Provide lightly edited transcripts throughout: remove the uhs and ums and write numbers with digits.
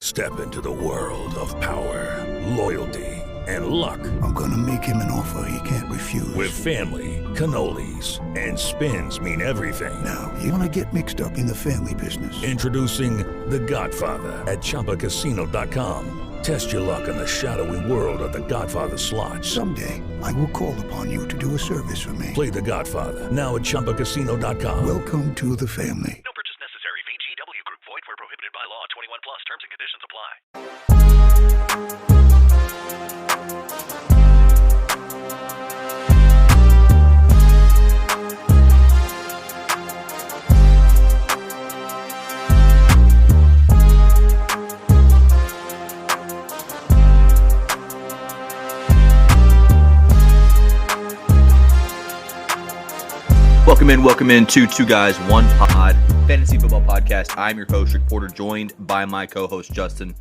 Step into the world of power, loyalty, and luck. I'm gonna make him an offer he can't refuse. With family, cannolis, and spins mean everything. Now, you wanna get mixed up in the family business. Introducing The Godfather at ChumbaCasino.com. Test your luck in the shadowy world of The Godfather slot. Someday, I will call upon you to do a service for me. Play The Godfather now at ChumbaCasino.com. Welcome to the family. No purchase necessary. VGW Group. Void where prohibited by law. 21 plus. Terms and conditions apply. Welcome in to Two Guys, One Pod, Fantasy Football Podcast. I'm your host, Rick Porter, joined by my co-host, Justin.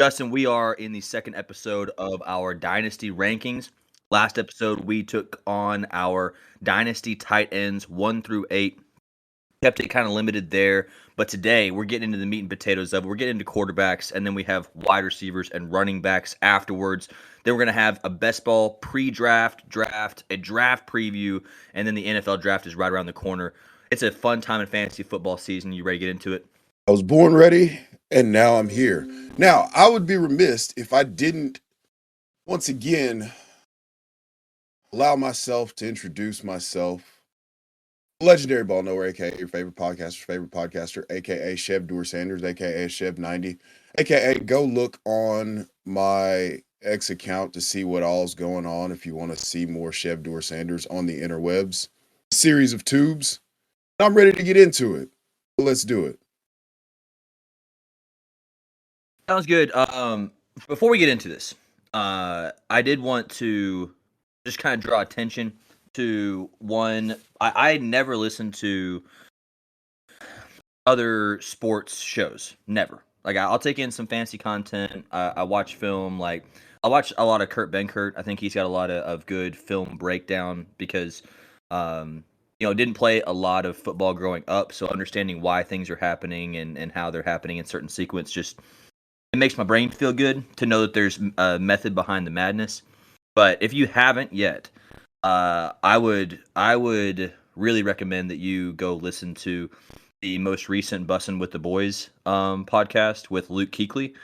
Justin, we are in the second episode of our Dynasty rankings. Last episode, we took on our Dynasty tight ends 1 through 8. Kept it kind of limited there, but today we're getting into the meat and potatoes of it. We're getting into quarterbacks, and then we have wide receivers and running backs afterwards. Then we're going to have a best ball pre-draft, draft, a draft preview, and then the NFL draft is right around the corner. It's a fun time in fantasy football season. You ready to get into it? I was born ready, and now I'm here. Now, I would be remiss if I didn't, once again, allow myself to introduce myself. Legendary Ball Knower, a.k.a. your favorite podcaster, a.k.a. Chev Doer Sanders, a.k.a. Chev90, a.k.a. go look on my X account to see what all's going on if you want to see more Chev Doer Sanders on the interwebs. Series of tubes. I'm ready to get into it. Let's do it. Sounds good. Before we get into this, I did want to just kind of draw attention to one. I never listened to other sports shows. Never. Like, I'll take in some fantasy content. I watch film. Like, I watch a lot of Kurt Benkert. I think he's got a lot of good film breakdown because, didn't play a lot of football growing up. So understanding why things are happening and how they're happening in certain sequence just, it makes my brain feel good to know that there's a method behind the madness. But if you haven't yet, I would really recommend that you go listen to the most recent Bussin' with the Boys podcast with Luke Kuechly.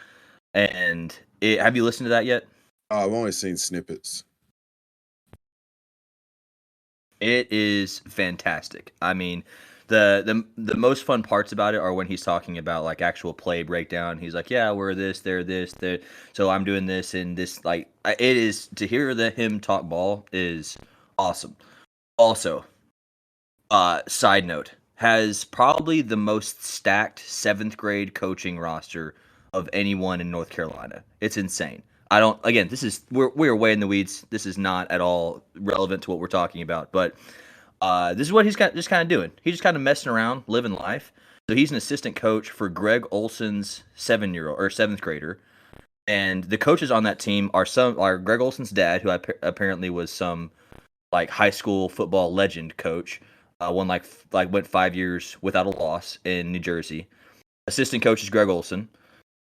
And have you listened to that yet? I've only seen snippets. It is fantastic. I mean, the most fun parts about it are when he's talking about like actual play breakdown. He's like, yeah, we're this, they're this, so I'm doing this and this. Like, it is, to hear him talk ball is awesome. Also, side note, has probably the most stacked 7th grade coaching roster of anyone in North Carolina. It's insane. We're way in the weeds. This is not at all relevant to what we're talking about, but this is what he's just kind of doing. He's just kind of messing around, living life. So he's an assistant coach for Greg Olson's 7th grader. And the coaches on that team are Greg Olson's dad, who apparently was some like high school football legend coach. Went 5 years without a loss in New Jersey. Assistant coach is Greg Olson.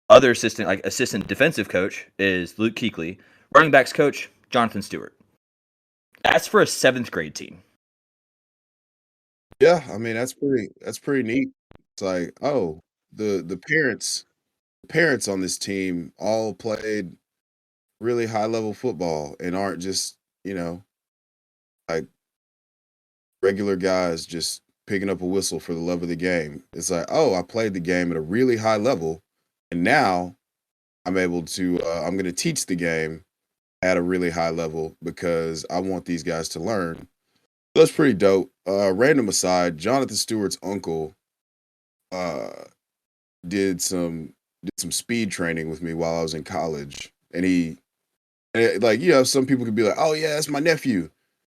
Other assistant defensive coach is Luke Kuechly. Running backs coach, Jonathan Stewart. That's for a 7th grade team. Yeah, I mean that's pretty neat. It's like, oh, the parents on this team all played really high level football and aren't just, like regular guys just picking up a whistle for the love of the game. It's like, oh, I played the game at a really high level, and now I'm able to I'm going to teach the game at a really high level because I want these guys to learn. That's pretty dope. Random aside, Jonathan Stewart's uncle did some speed training with me while I was in college, and some people could be like, "Oh yeah, that's my nephew."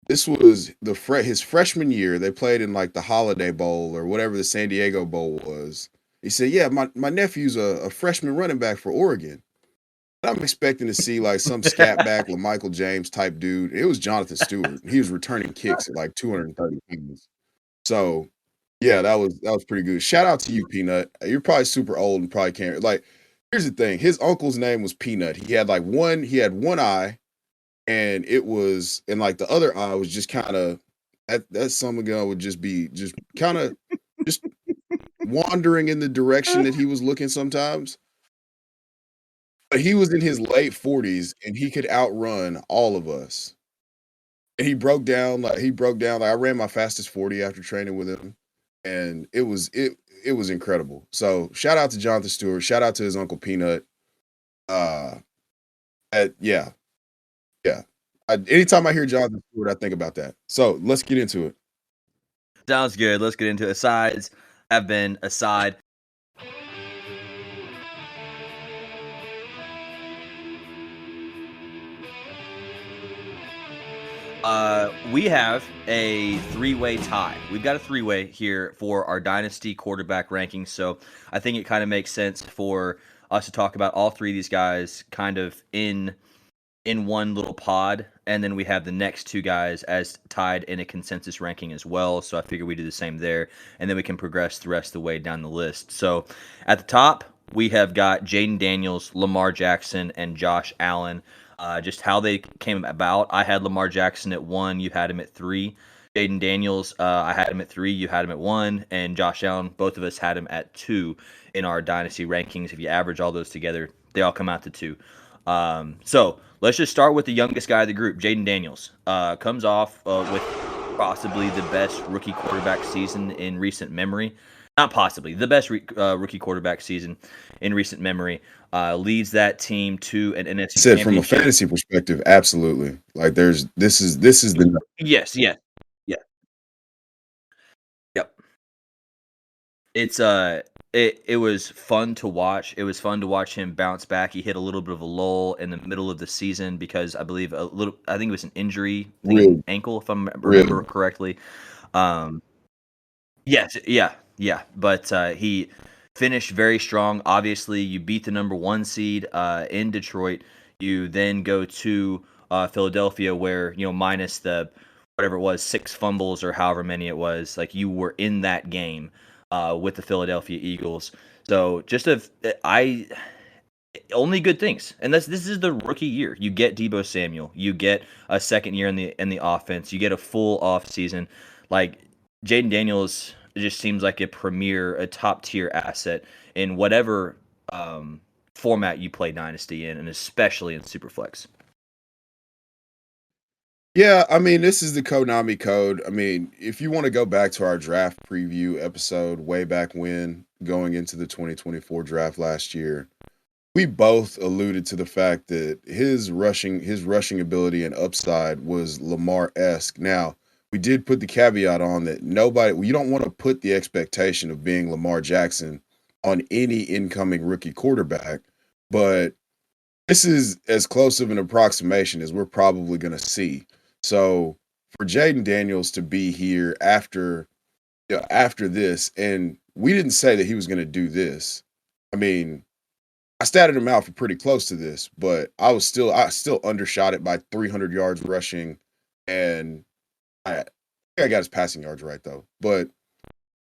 This was his freshman year. They played in like the Holiday Bowl or whatever the San Diego Bowl was. He said, "Yeah, my nephew's a freshman running back for Oregon." I'm expecting to see like some scat back LaMichael James type dude. It was Jonathan Stewart. He was returning kicks at like 230 pounds. So yeah, that was pretty good. Shout out to you, Peanut. You're probably super old and probably can't Here's the thing. His uncle's name was Peanut. He had one eye, and like the other eye was just kind of that summer gun would just be just wandering in the direction that he was looking sometimes. But he was in his late 40s and he could outrun all of us. And he broke down. I ran my fastest 40 after training with him. And it was incredible. So shout out to Jonathan Stewart. Shout out to his uncle Peanut. Uh yeah. Yeah. Anytime I hear Jonathan Stewart, I think about that. So let's get into it. Sounds good. Let's get into it. Asides have been aside. We have a three-way tie. We've got a three-way here for our Dynasty quarterback rankings, so I think it kind of makes sense for us to talk about all three of these guys kind of in one little pod, and then we have the next two guys as tied in a consensus ranking as well, so I figure we do the same there, and then we can progress the rest of the way down the list. So at the top, we have got Jayden Daniels, Lamar Jackson, and Josh Allen. Just how they came about. I had Lamar Jackson at 1. You had him at 3. Jayden Daniels, I had him at 3. You had him at 1. And Josh Allen, both of us had him at 2 in our dynasty rankings. If you average all those together, they all come out to 2. So let's just start with the youngest guy of the group, Jayden Daniels. Comes off with possibly the best rookie quarterback season in recent memory. Not possibly, the best rookie quarterback season in recent memory. Leads that team to an NFC Said from a championship. fantasy perspective, absolutely. Like this is the Yes, yeah. Yep. It's it was fun to watch. It was fun to watch him bounce back. He hit a little bit of a lull in the middle of the season because I think it was an injury, ankle, if I remember correctly. Yes, yeah. But he finished very strong. Obviously, you beat the number 1 seed in Detroit. You then go to Philadelphia, where minus the whatever it was, 6 fumbles or however many it was, like you were in that game with the Philadelphia Eagles. So only good things, and this is the rookie year. You get Deebo Samuel, you get a second year in the offense, you get a full off season. Like Jayden Daniels just seems like a top tier asset in whatever format you play Dynasty in, and especially in Superflex. Yeah, I mean, this is the Konami code. I mean, if you want to go back to our draft preview episode way back when, going into the 2024 draft last year, we both alluded to the fact that his rushing ability and upside was Lamar-esque. Now, we did put the caveat on that you don't want to put the expectation of being Lamar Jackson on any incoming rookie quarterback, but this is as close of an approximation as we're probably going to see. So for Jayden Daniels to be here after this, and we didn't say that he was going to do this. I mean, I statted him out for pretty close to this, but I still undershot it by 300 yards rushing, and I think I got his passing yards right though. But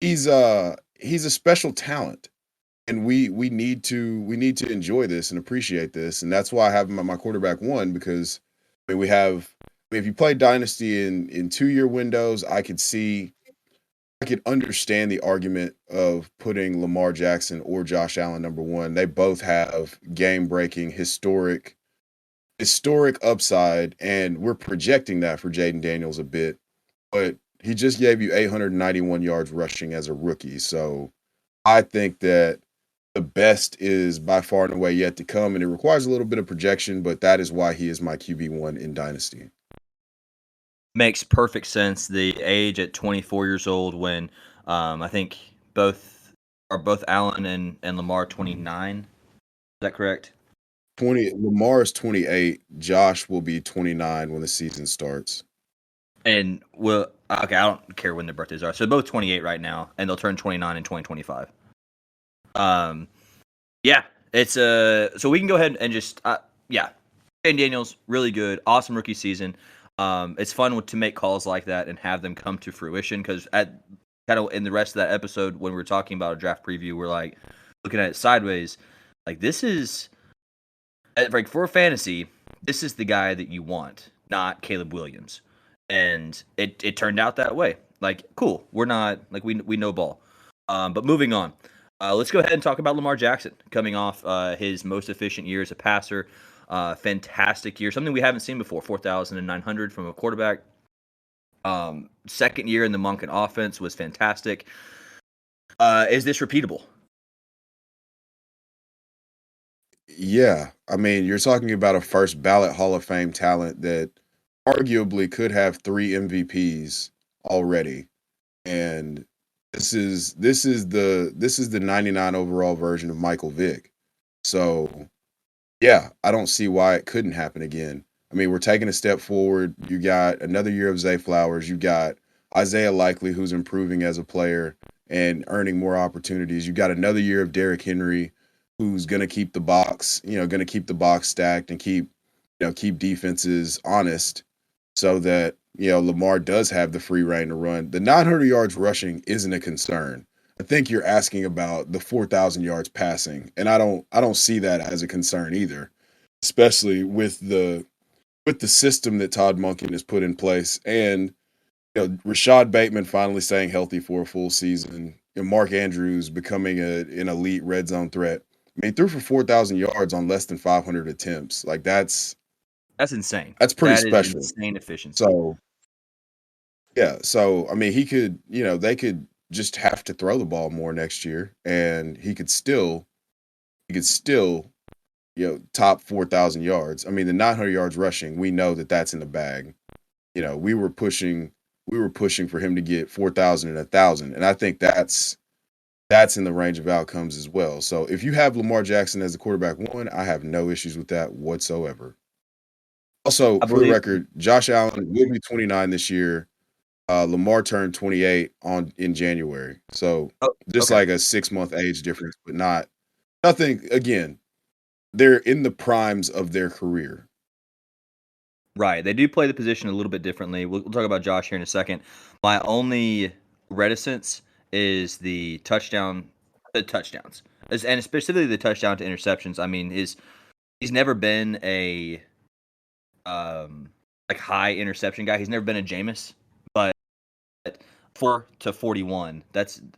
he's a special talent, and we need to enjoy this and appreciate this, and that's why I have him at my quarterback 1, because I mean if you play Dynasty in 2-year windows, I could understand the argument of putting Lamar Jackson or Josh Allen number 1. They both have game-breaking, historic upside, and we're projecting that for Jayden Daniels a bit. But he just gave you 891 yards rushing as a rookie. So I think that the best is by far and away yet to come, and it requires a little bit of projection, but that is why he is my QB1 in Dynasty. Makes perfect sense. The age at 24 years old, when I think both Allen and Lamar 29. Is that correct? Lamar is 28. Josh will be 29 when the season starts. And I don't care when their birthdays are. So both 28 right now, and they'll turn 29 in 2025. Yeah, it's so we can go ahead and just Jayden Daniels, really good, awesome rookie season. It's fun to make calls like that and have them come to fruition, because at kind of in the rest of that episode when we were talking about a draft preview, we're like looking at it sideways. Like this is like for fantasy, this is the guy that you want, not Caleb Williams. And it turned out that way. Like, cool. We're not like we know ball. But moving on. Let's go ahead and talk about Lamar Jackson coming off his most efficient year as a passer. Fantastic year, something we haven't seen before. 4,900 from a quarterback. Second year in the Monken offense was fantastic. Is this repeatable? Yeah, I mean, you're talking about a first ballot Hall of Fame talent that arguably could have 3 MVPs already. And this is the 99 overall version of Michael Vick. So, yeah, I don't see why it couldn't happen again. I mean, we're taking a step forward. You got another year of Zay Flowers. You got Isaiah Likely, who's improving as a player and earning more opportunities. You got another year of Derrick Henry, who's going to keep the box, going to keep the box stacked and keep defenses honest so that, Lamar does have the free reign to run. The 900 yards rushing isn't a concern. I think you're asking about the 4,000 yards passing, and I don't see that as a concern either, especially with the system that Todd Monken has put in place, and Rashad Bateman finally staying healthy for a full season, and Mark Andrews becoming an elite red zone threat. I mean, he threw for 4,000 yards on less than 500 attempts. Like that's Insane. That's pretty That is special. insane efficiency. So yeah, so I mean, he could, they could just have to throw the ball more next year, and he could still, top 4,000 yards. I mean, the 900 yards rushing, we know that that's in the bag. We were pushing for him to get 4,000 and 1,000, and I think that's in the range of outcomes as well. So if you have Lamar Jackson as the quarterback one, I have no issues with that whatsoever. Also, I for the believe. record, Josh Allen will be 29 this year. Lamar turned 28 in January, so Oh, just okay. like a 6-month age difference, but nothing. Again, they're in the primes of their career. Right. They do play the position a little bit differently. We'll talk about Josh here in a second. My only reticence is the touchdowns, and specifically the touchdown to interceptions. I mean, he's never been a like high interception guy. He's never been a Jameis, but 4 to 41,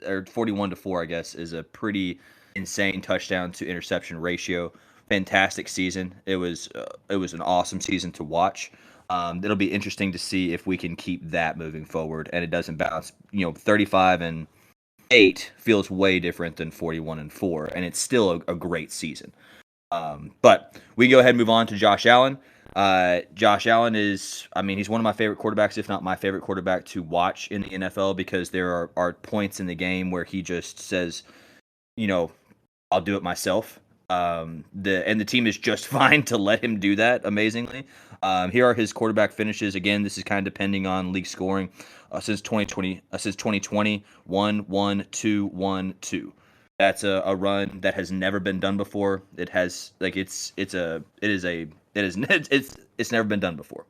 or 41 to 4, I guess, is a pretty insane touchdown to interception ratio. Fantastic season. It was an awesome season to watch. It'll be interesting to see if we can keep that moving forward and it doesn't bounce. 35-8 feels way different than 41-4, and it's still a great season. But we can go ahead and move on to Josh Allen. Josh Allen is, I mean, he's one of my favorite quarterbacks, if not my favorite quarterback to watch in the NFL, because there are points in the game where he just says, I'll do it myself. The team is just fine to let him do that amazingly. Here are his quarterback finishes. Again, this is kind of depending on league scoring. Since 2020, 1-1-2-1-2. That's a run that has never been done before. It has it's never been done before.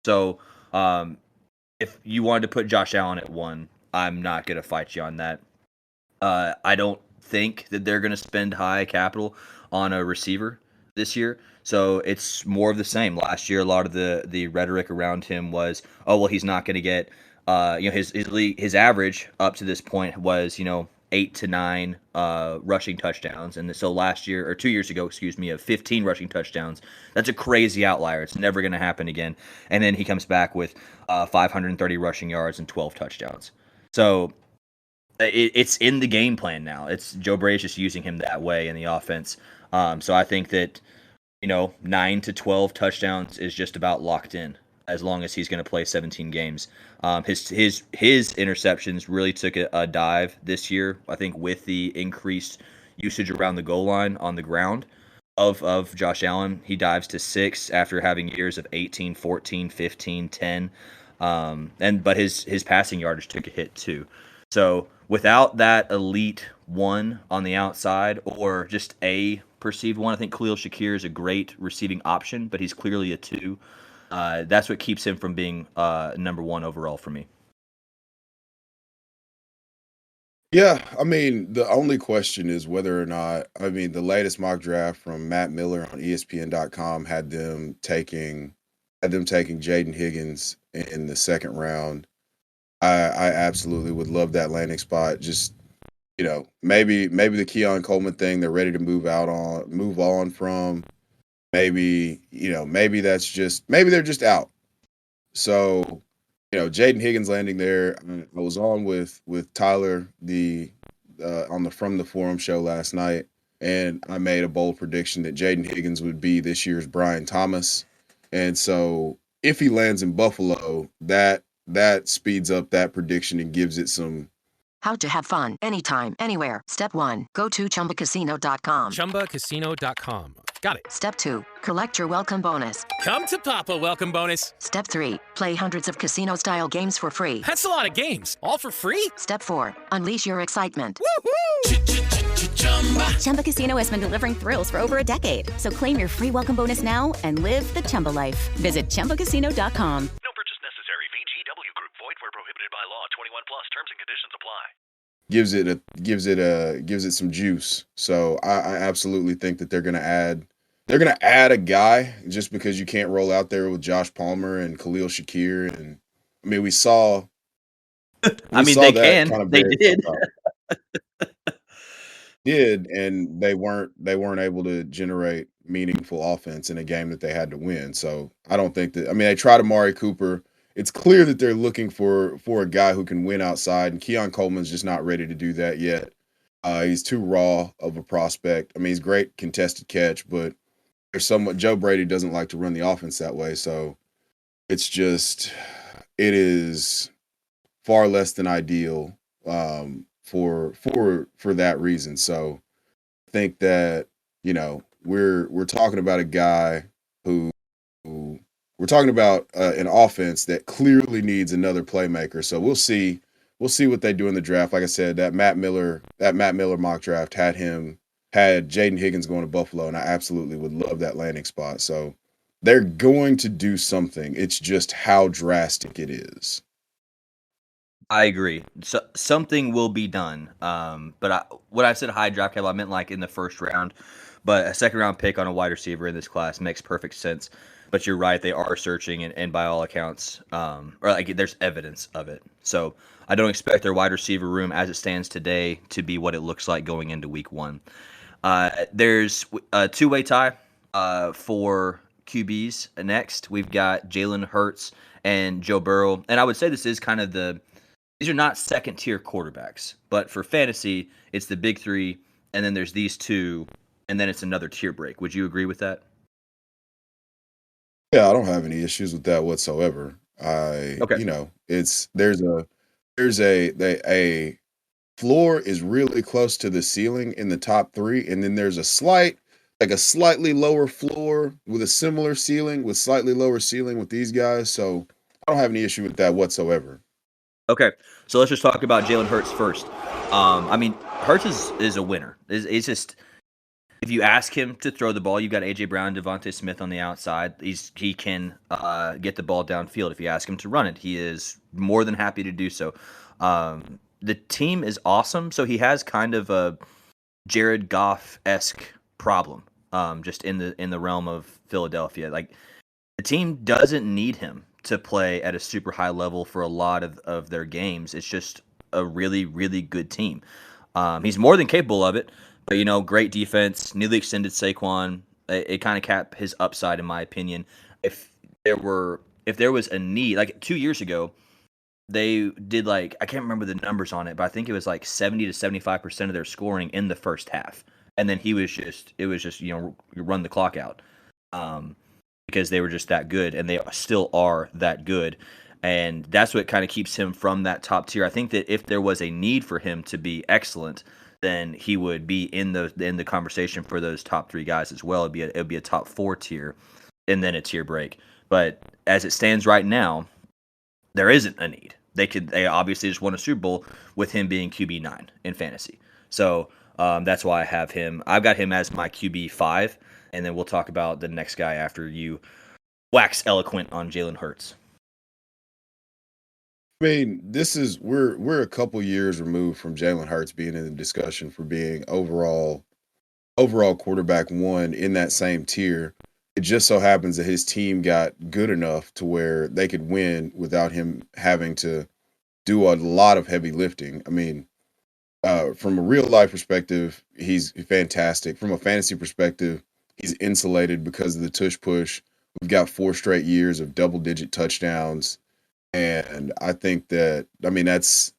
So if you wanted to put Josh Allen at 1, I'm not gonna fight you on that. I don't think that they're gonna spend high capital on a receiver this year. So it's more of the same. Last year, a lot of the rhetoric around him was, oh well, he's not going to get, his average up to this point was 8 to 9 rushing touchdowns, and so last year or 2 years ago, excuse me, of 15 rushing touchdowns. That's a crazy outlier. It's never going to happen again. And then he comes back with 530 rushing yards and 12 touchdowns. So it's in the game plan now. It's Joe Brady's just using him that way in the offense. So I think that 9 to 12 touchdowns is just about locked in as long as he's going to play 17 games. His interceptions really took a dive this year. I think with the increased usage around the goal line on the ground of Josh Allen, he dives to 6 after having years of 18, 14, 15, 10. But his passing yardage took a hit too. So without that elite one on the outside, or just a perceived one, I think Khalil Shakir is a great receiving option, but he's clearly a 2. That's what keeps him from being number 1 overall for me. Yeah, I mean, the only question is whether or not, I mean, the latest mock draft from Matt Miller on ESPN.com had them taking Jayden Higgins in the second round. I absolutely would love that landing spot. Just, maybe the Keon Coleman thing they're ready to move on from. Maybe maybe they're just out. So, Jayden Higgins landing there. I was on with Tyler on the From the Forum show last night, and I made a bold prediction that Jayden Higgins would be this year's Brian Thomas. And so, if he lands in Buffalo, that speeds up that prediction and gives it some. How to have fun anytime, anywhere. Step 1. Go to ChumbaCasino.com. ChumbaCasino.com. Got it. Step 2. Collect your welcome bonus. Come to Papa welcome bonus. Step 3. Play hundreds of casino-style games for free. That's a lot of games. All for free? Step 4. Unleash your excitement. Woohoo! Chumba Casino has been delivering thrills for over a decade. So claim your free welcome bonus now and live the Chumba life. Visit ChumbaCasino.com. No purchase necessary. VGW Group. Void where prohibited by law. 21 plus. Terms and conditions apply. Gives it some juice. So I absolutely think that they're gonna add a guy just because you can't roll out there with Josh Palmer and Khalil Shakir. And I mean, we saw they can. They did. And they weren't able to generate meaningful offense in a game that they had to win. So I don't think that. I mean, they tried Amari Cooper. It's clear that they're looking for a guy who can win outside, and Keon Coleman's just not ready to do that yet. He's too raw of a prospect. I mean, he's great contested catch, but Joe Brady doesn't like to run the offense that way. So it is far less than ideal for that reason. So I think that, we're talking about a guy who we're talking about an offense that clearly needs another playmaker. So we'll see what they do in the draft. Like I said, that Matt Miller mock draft had Jayden Higgins going to Buffalo, and I absolutely would love that landing spot. So they're going to do something. It's just how drastic it is. I agree. So something will be done. But when I said high draft capital, I meant like in the first round. But a second round pick on a wide receiver in this class makes perfect sense. But you're right; they are searching, and by all accounts, there's evidence of it. So I don't expect their wide receiver room as it stands today to be what it looks like going into Week 1. There's a two-way tie for QBs. Next, we've got Jalen Hurts and Joe Burrow, and I would say this is kind of these are not second-tier quarterbacks, but for fantasy, it's the big three, and then there's these two, and then it's another tier break. Would you agree with that? Yeah, I don't have any issues with that whatsoever. Okay. There's a floor is really close to the ceiling in the top three, and then there's a slightly lower floor with a similar ceiling with slightly lower ceiling with these guys. So I don't have any issue with that whatsoever. Okay, so let's just talk about Jalen Hurts first. Hurts is a winner. It's just, if you ask him to throw the ball, you've got A.J. Brown, Devontae Smith on the outside. He can get the ball downfield. If you ask him to run it, he is more than happy to do so. The team is awesome, so he has kind of a Jared Goff-esque problem, just in the realm of Philadelphia. Like, the team doesn't need him to play at a super high level for a lot of their games. It's just a really, really good team. He's more than capable of it. But, great defense, newly extended Saquon. It kind of capped his upside, in my opinion. If there was a need, like 2 years ago, they did I can't remember the numbers on it, but I think it was 70 to 75% of their scoring in the first half. And then it was just, run the clock out. Because they were just that good, and they still are that good. And that's what kind of keeps him from that top tier. I think that if there was a need for him to be excellent, then he would be in the conversation for those top three guys as well. It'd be a top 4 tier, and then a tier break. But as it stands right now, there isn't a need. They obviously just won a Super Bowl with him being QB9 in fantasy. So that's why I have him. I've got him as my QB5, and then we'll talk about the next guy after you wax eloquent on Jalen Hurts. I mean, we're a couple years removed from Jalen Hurts being in the discussion for being overall quarterback one in that same tier. It just so happens that his team got good enough to where they could win without him having to do a lot of heavy lifting. I mean, from a real life perspective, he's fantastic. From a fantasy perspective, he's insulated because of the tush push. We've got 4 straight years of double digit touchdowns. And I think that I mean that's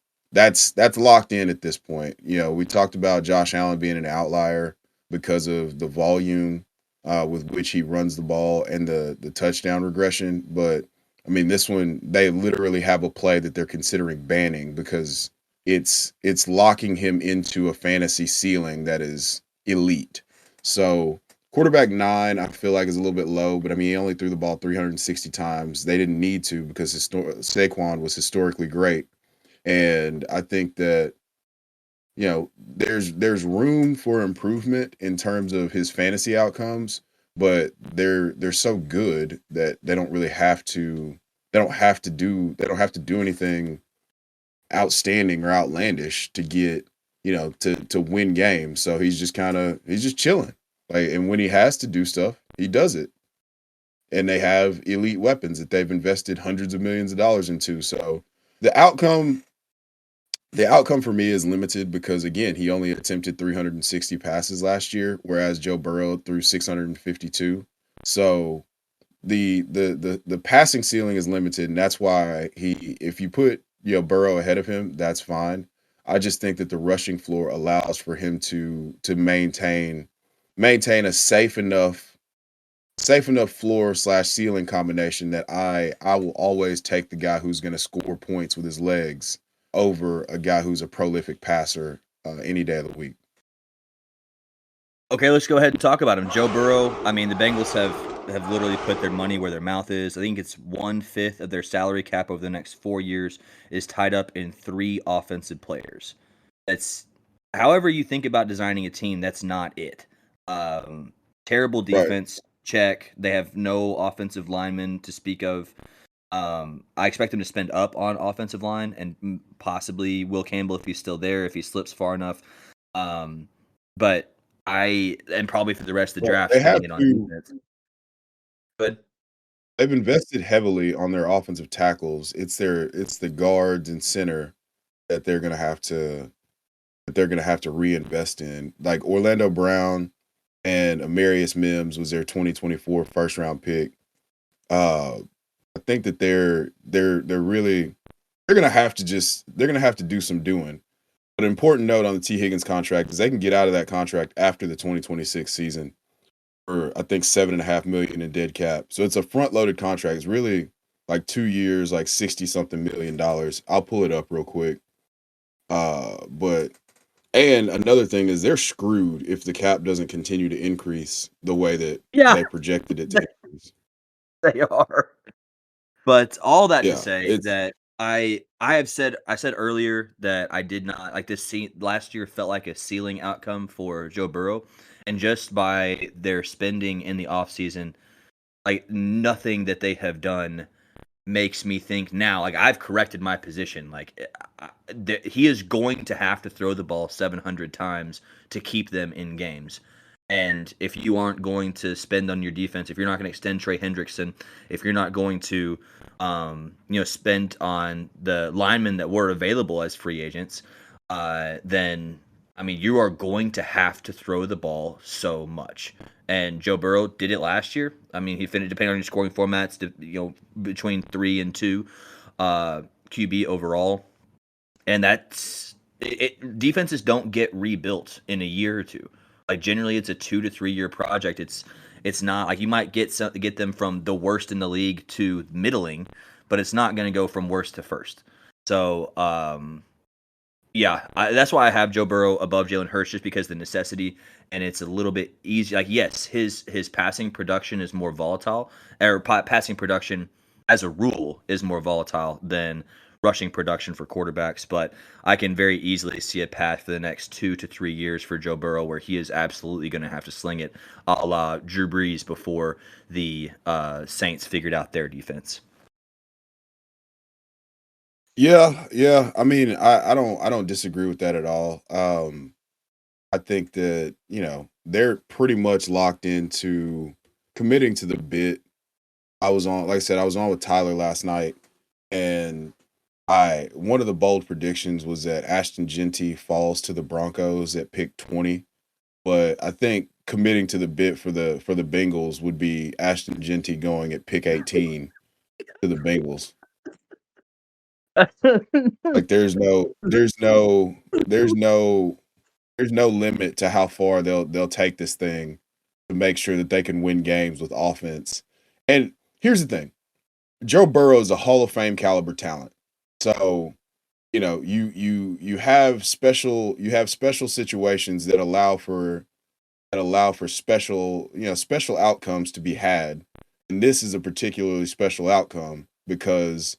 locked in at this point. You know, we talked about Josh Allen being an outlier because of the volume with which he runs the ball and the touchdown regression. But I mean, this one they literally have a play that they're considering banning because it's locking him into a fantasy ceiling that is elite. So quarterback 9, I feel like is a little bit low, but I mean, he only threw the ball 360 times. They didn't need to because Saquon was historically great, and I think that you know there's room for improvement in terms of his fantasy outcomes, but they're so good that they don't really have to they don't have to do anything outstanding or outlandish to get to win games. So he's just chilling. Like, and when he has to do stuff, he does it. And they have elite weapons that they've invested hundreds of millions of dollars into. So the outcome the outcome for me is limited because again, he only attempted 360 passes last year, whereas Joe Burrow threw 652. So the passing ceiling is limited, and that's why if you put Burrow ahead of him, that's fine. I just think that the rushing floor allows for him to maintain a safe enough floor slash ceiling combination that I will always take the guy who's going to score points with his legs over a guy who's a prolific passer any day of the week. Okay, let's go ahead and talk about him. Joe Burrow. I mean, the Bengals have literally put their money where their mouth is. I think it's 1/5 of their salary cap over the next 4 years is tied up in 3 offensive players. That's however you think about designing a team. That's not it. Terrible Right. defense. Check. They have no offensive linemen to speak of. I expect them to spend up on offensive line and possibly Will Campbell if he's still there, if he slips far enough. But and probably for the rest of the Well, draft, they have spending it on to. defense. But They've invested heavily on their offensive tackles. It's the guards and center that they're gonna have to reinvest in. Like Orlando Brown and Amarius Mims was their 2024 first round pick. Uh, I think that they're gonna have to do some doing. But an important note on the T. Higgins contract is they can get out of that contract after the 2026 season for I think $7.5 million in dead cap. So it's a front loaded contract. It's really like 2 years, like 60 something $million. I'll pull it up real quick. But and another thing is they're screwed if the cap doesn't continue to increase the way that yeah, they projected it to increase. they are. But all that to Yeah, say it's that I said earlier that I did not like this last year felt like a ceiling outcome for Joe Burrow, and just by their spending in the offseason, like nothing that they have done makes me think now like I've corrected my position. Like he is going to have to throw the ball 700 times to keep them in games. And if you aren't going to spend on your defense, if you're not going to extend Trey Hendrickson, if you're not going to, spend on the linemen that were available as free agents, then I mean you are going to have to throw the ball so much. And Joe Burrow did it last year. I mean, he finished depending on your scoring formats, between 3 and 2 QB overall, and that's it. Defenses don't get rebuilt in a year or two. Like generally, it's a 2 to 3 year project. It's not like you might get them from the worst in the league to middling, but it's not going to go from worst to first. So yeah, that's why I have Joe Burrow above Jalen Hurts, just because the necessity, and it's a little bit easy. Like yes, his passing production is more volatile, or passing production as a rule is more volatile than rushing production for quarterbacks, but I can very easily see a path for the next 2 to 3 years for Joe Burrow where he is absolutely going to have to sling it a la Drew Brees before the Saints figured out their defense. Yeah. I mean, I don't disagree with that at all. I think that, they're pretty much locked into committing to the bit. Like I said, I was on with Tyler last night, and I one of the bold predictions was that Ashton Genty falls to the Broncos at pick 20. But I think committing to the bit for the Bengals would be Ashton Genty going at pick 18 to the Bengals. Like there's no limit to how far they'll take this thing to make sure that they can win games with offense. And here's the thing. Joe Burrow is a Hall of Fame caliber talent. So, you have special situations that allow for special outcomes to be had. And this is a particularly special outcome because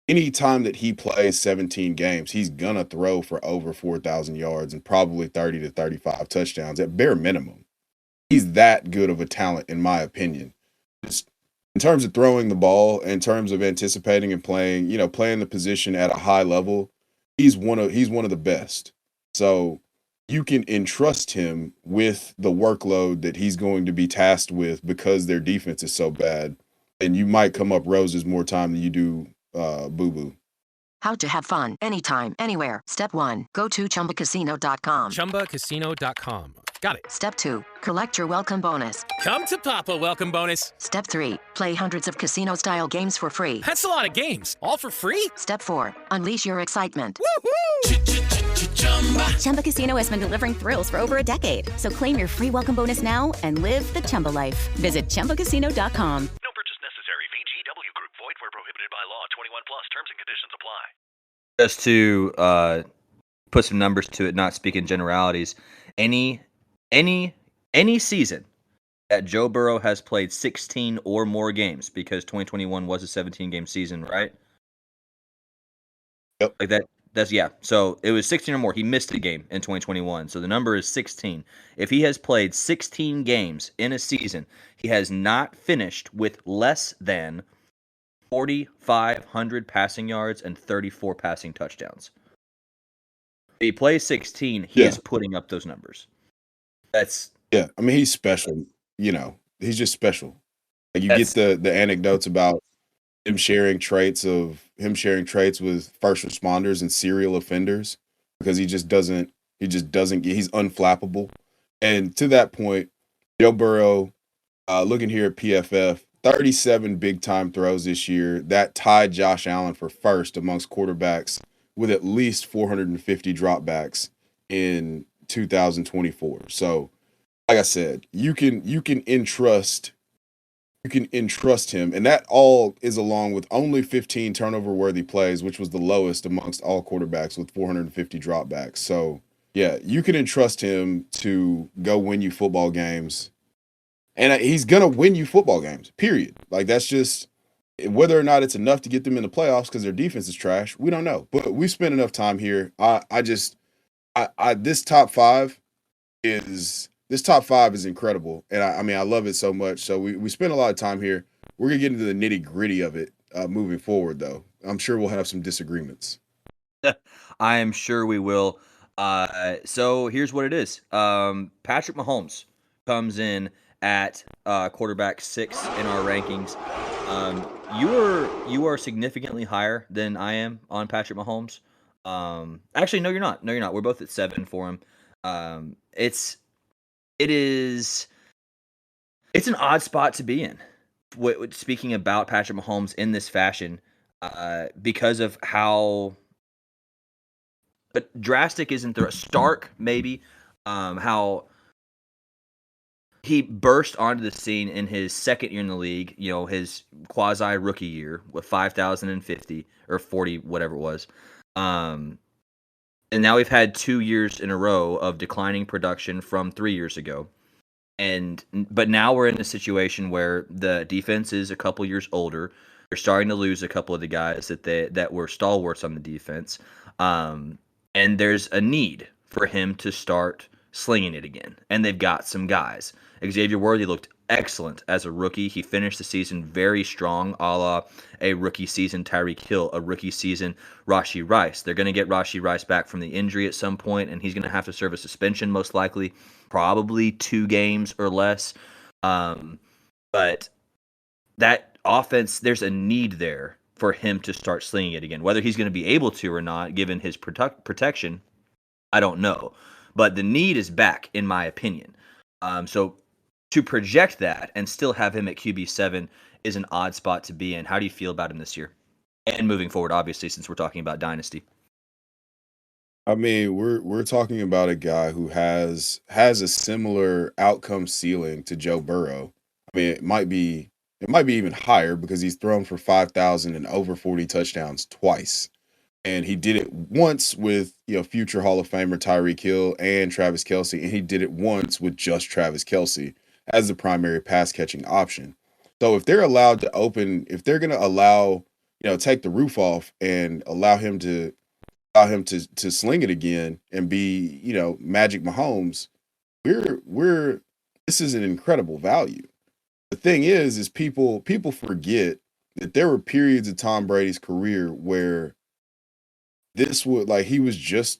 any time that he plays 17 games, he's gonna throw for over 4,000 yards and probably 30 to 35 touchdowns at bare minimum. He's that good of a talent, in my opinion. Just in terms of throwing the ball, in terms of anticipating and playing the position at a high level, he's one of the best. So you can entrust him with the workload that he's going to be tasked with because their defense is so bad, and you might come up roses more time than you do boo boo. How to have fun anytime, anywhere. Step 1. Go to ChumbaCasino.com. ChumbaCasino.com. Got it. Step 2. Collect your welcome bonus. Come to Papa welcome bonus. Step 3. Play hundreds of casino-style games for free. That's a lot of games, all for free? Step 4. Unleash your excitement. Chumba Casino has been delivering thrills for over a decade. So claim your free welcome bonus now and live the Chumba life. Visit ChumbaCasino.com. No purchase necessary. VGW Group. Void where prohibited by law. 21 plus. Terms and conditions apply. Just to put some numbers to it, not speak in generalities. Any season that Joe Burrow has played 16 or more games, because 2021 was a 17-game season, right? Yep. Like that. That's yeah. So it was 16 or more. He missed a game in 2021. So the number is 16. If he has played 16 games in a season, he has not finished with less than 4,500 passing yards and 34 passing touchdowns. If he plays 16, he is putting up those numbers. That's Yeah. I mean, he's special. He's just special. Like you get the anecdotes about him sharing traits with first responders and serial offenders because he's unflappable. And to that point, Joe Burrow, looking here at PFF, 37 big time throws this year. That tied Josh Allen for first amongst quarterbacks with at least 450 dropbacks in 2024. So, like I said, you can entrust him, and that all is along with only 15 turnover-worthy plays, which was the lowest amongst all quarterbacks with 450 dropbacks. So, yeah, you can entrust him to go win you football games, and he's gonna win you football games. Period. Like that's just whether or not it's enough to get them in the playoffs because their defense is trash. We don't know, but we spent enough time here. This top five is incredible, and I mean I love it so much. So we spent a lot of time here. We're gonna get into the nitty gritty of it moving forward, though. I'm sure we'll have some disagreements. I am sure we will. So here's what it is. Patrick Mahomes comes in at quarterback 6 in our rankings. You are significantly higher than I am on Patrick Mahomes. Actually, no, you're not. No, you're not. We're both at 7 for him. It's an odd spot to be in. Speaking about Patrick Mahomes in this fashion, because of how drastic isn't there, stark maybe, how he burst onto the scene in his second year in the league, his quasi rookie year with 5,050 or 40, whatever it was. And now we've had 2 years in a row of declining production from 3 years ago. But now we're in a situation where the defense is a couple years older. They're starting to lose a couple of the guys that were stalwarts on the defense. And there's a need for him to start slinging it again. And they've got some guys. Xavier Worthy looked excellent as a rookie. He finished the season very strong, a la a rookie season Tyreek Hill, a rookie season Rashee Rice. They're going to get Rashee Rice back from the injury at some point, and he's going to have to serve a suspension most likely, probably 2 games or less. But that offense, there's a need there for him to start slinging it again. Whether he's going to be able to or not, given his protection, I don't know. But the need is back, in my opinion. So to project that and still have him at QB7 is an odd spot to be in. How do you feel about him this year? And moving forward, obviously, since we're talking about Dynasty. I mean, we're talking about a guy who has a similar outcome ceiling to Joe Burrow. I mean, it might be even higher because he's thrown for 5,000 and over 40 touchdowns twice. And he did it once with, future Hall of Famer Tyreek Hill and Travis Kelce, and he did it once with just Travis Kelce as the primary pass catching option. So if they're allowed to if they're going to allow, take the roof off and allow him to sling it again and be, Magic Mahomes, this is an incredible value. The thing is people forget that there were periods of Tom Brady's career where he was just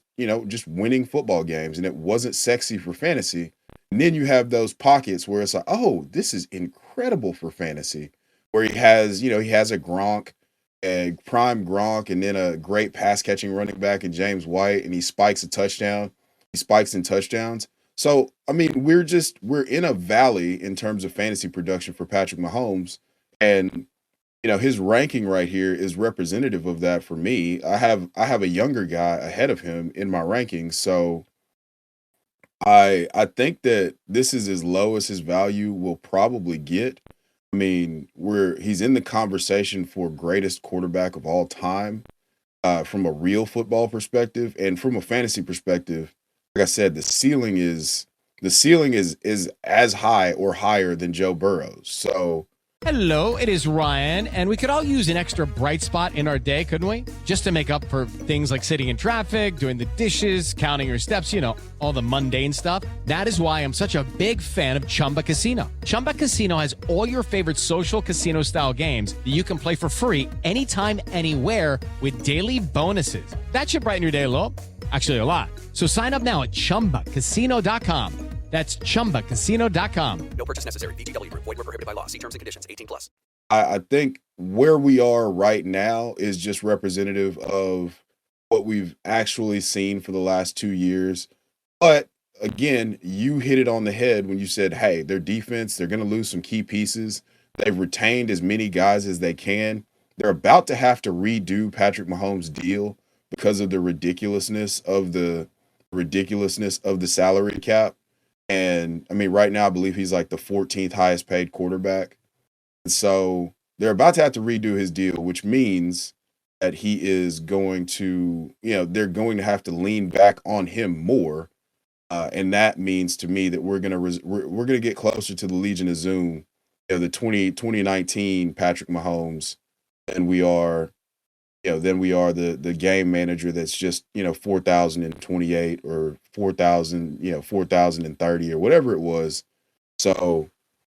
winning football games and it wasn't sexy for fantasy. And then you have those pockets where it's like, oh, this is incredible for fantasy, where he has a Gronk, a prime Gronk, and then a great pass catching running back in James White, and he spikes a touchdown. He spikes in touchdowns. So, I mean, we're in a valley in terms of fantasy production for Patrick Mahomes. And his ranking right here is representative of that for me. I have a younger guy ahead of him in my rankings, so I think that this is as low as his value will probably get. I mean, he's in the conversation for greatest quarterback of all time, from a real football perspective, and from a fantasy perspective. Like I said, the ceiling is as high or higher than Joe Burrow's. So. Hello, it is Ryan, and we could all use an extra bright spot in our day, couldn't we? Just to make up for things like sitting in traffic, doing the dishes, counting your steps, all the mundane stuff. That is why I'm such a big fan of Chumba Casino. Chumba Casino has all your favorite social casino-style games that you can play for free anytime, anywhere with daily bonuses. That should brighten your day a little. Actually, a lot. So sign up now at ChumbaCasino.com. That's ChumbaCasino.com. No purchase necessary. VGW Group. Void where prohibited by law. See terms and conditions. 18+. I think where we are right now is just representative of what we've actually seen for the last 2 years. But again, you hit it on the head when you said, hey, their defense, they're going to lose some key pieces. They've retained as many guys as they can. They're about to have to redo Patrick Mahomes' deal because of the ridiculousness of the salary cap. And I mean, right now, I believe he's like the 14th highest paid quarterback. And so they're about to have to redo his deal, which means that he is going to, they're going to have to lean back on him more. And that means to me that we're going to get closer to the Legion of Zoom, the 2019 Patrick Mahomes than we are the game manager that's just 4,028 or 4,030 or whatever it was. So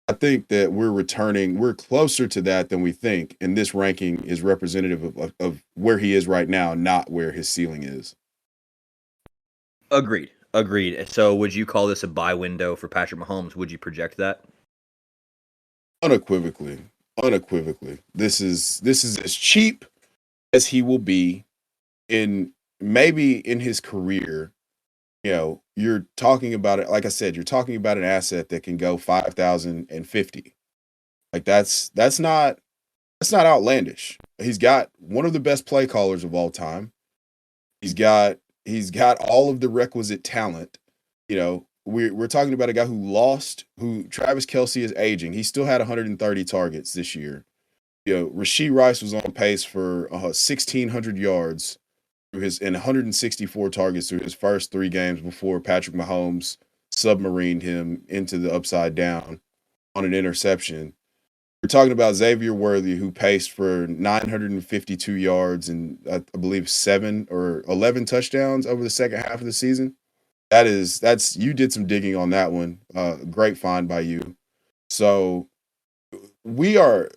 I think that we're closer to that than we think, and this ranking is representative of where he is right now, not where his ceiling is. Agreed. So would you call this a buy window for Patrick Mahomes? Would you project that? Unequivocally. This is as cheap as he will be in his career. You're talking about it. Like I said, you're talking about an asset that can go 5,050. Like that's not outlandish. He's got one of the best play callers of all time. He's got all of the requisite talent. We're talking about a guy who Travis Kelce is aging. He still had 130 targets this year. Rashee Rice was on pace for 1,600 yards and 164 targets through his first 3 games before Patrick Mahomes submarined him into the upside down on an interception. We're talking about Xavier Worthy, who paced for 952 yards and I believe 7 or 11 touchdowns over the second half of the season. That's you did some digging on that one. Great find by you. So we are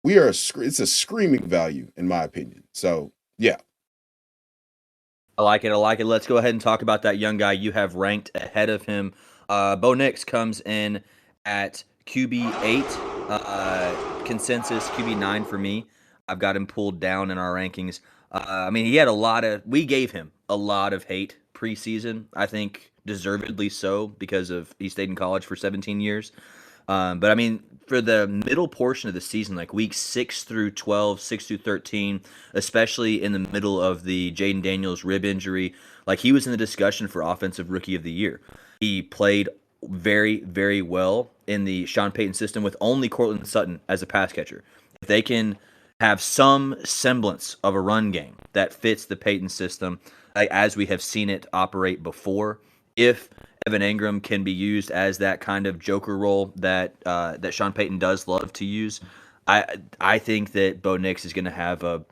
it's a screaming value in my opinion. So yeah. I like it. I like it. Let's go ahead and talk about that young guy you have ranked ahead of him. Bo Nix comes in at QB8, consensus QB9 for me. I've got him pulled down in our rankings. I mean, we gave him a lot of hate preseason. I think deservedly so because he stayed in college for 17 years. But I mean, for the middle portion of the season, like week 6 through 12, 6 through 13, especially in the middle of the Jayden Daniels rib injury, like he was in the discussion for Offensive Rookie of the Year. He played very, very well in the Sean Payton system with only Courtland Sutton as a pass catcher. If they can have some semblance of a run game that fits the Payton system, like, as we have seen it operate before, if Evan Engram can be used as that kind of joker role that Sean Payton does love to use, I think that Bo Nix is going to have a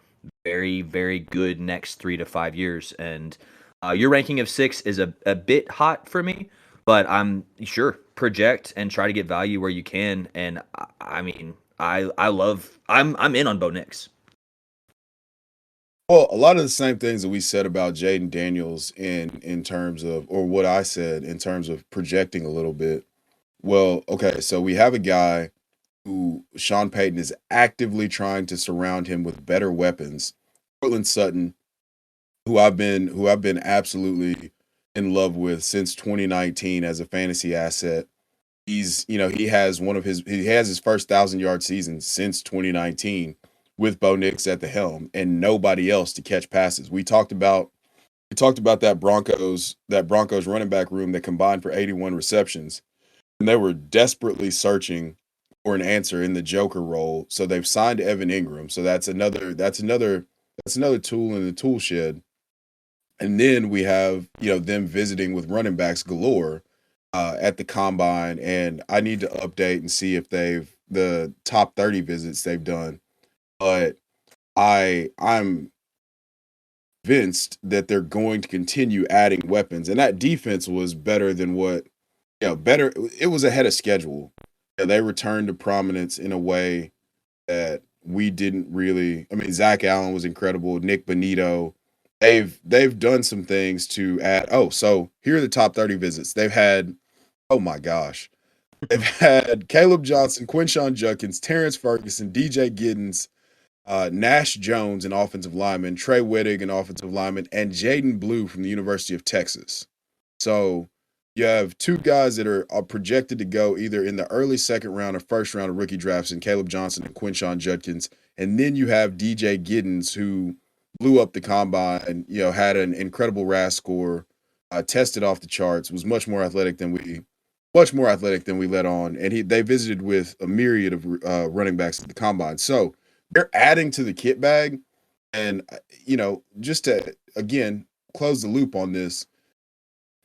very, very good next 3 to 5 years. And your ranking of 6 is a bit hot for me, but I'm sure project and try to get value where you can. And I mean, I'm in on Bo Nix. Well, a lot of the same things that we said about Jayden Daniels in terms of, or what I said in terms of projecting a little bit. Well, okay, so we have a guy who Sean Payton is actively trying to surround him with better weapons. Courtland Sutton, who I've been absolutely in love with since 2019 as a fantasy asset. He has his first 1,000-yard season since 2019 with Bo Nix at the helm and nobody else to catch passes. We talked about that Broncos running back room that combined for 81 receptions, and they were desperately searching for an answer in the joker role. So they've signed Evan Engram. So that's another tool in the tool shed. And then we have, them visiting with running backs galore at the combine, and I need to update and see if the top 30 visits they've done. But I'm convinced that they're going to continue adding weapons, and that defense was better than it was ahead of schedule. They returned to prominence in a way that we didn't really. I mean, Zach Allen was incredible. Nick Bonito, they've done some things to add. Oh, so here are the top 30 visits they've had. Oh my gosh, they've had Caleb Johnson, Quinshon Judkins, Terrence Ferguson, DJ Giddens, Nash Jones, an offensive lineman, Trey Wittig, an offensive lineman, and Jaden Blue from the University of Texas. So you have 2 guys that are projected to go either in the early second round or first round of rookie drafts in Caleb Johnson and Quinshon Judkins. And then you have DJ Giddens, who blew up the combine and, had an incredible RAS score, tested off the charts, was much more athletic than we let on. And they visited with a myriad of running backs at the combine. So they're adding to the kit bag. And, just to, again, close the loop on this,